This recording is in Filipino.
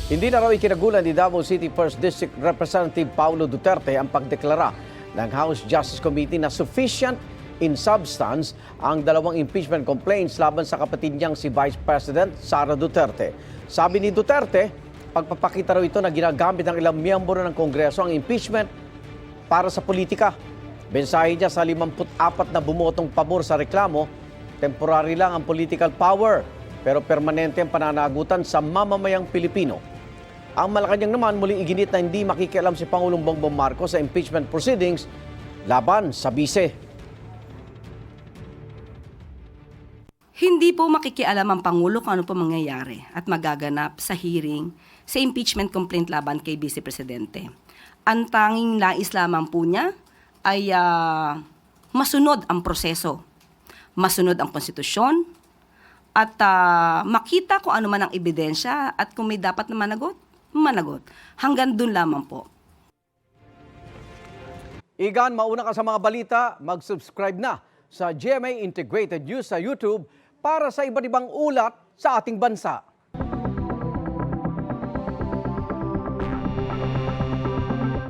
Hindi na raw ikinagulan ni Davao City 1st District Representative Paulo Duterte ang pagdeklara ng House Justice Committee na sufficient in substance ang dalawang impeachment complaints laban sa kapatid niyang si Vice President Sara Duterte. Sabi ni Duterte, pagpapakita raw ito na ginagamit ng ilang miyembro ng Kongreso ang impeachment para sa politika. Mensahe niya sa 54 na bumotong pabor sa reklamo, temporary lang ang political power pero permanente ang pananagutan sa mamamayang Pilipino. Ang Malacanang naman muling iginit na hindi makikialam si Pangulong Bongbong Marcos sa impeachment proceedings laban sa bise. Hindi po makikialam ang Pangulo kung ano po mangyayari at magaganap sa hearing sa impeachment complaint laban kay Vice Presidente. Ang tanging nais lamang po niya ay masunod ang proseso, masunod ang konstitusyon, at makita kung ano man ang ebidensya at kung may dapat na managot. Hanggang dun lamang po. Igan, mauna ka sa mga balita, mag-subscribe na sa GMA Integrated News sa YouTube para sa iba't ibang ulat sa ating bansa.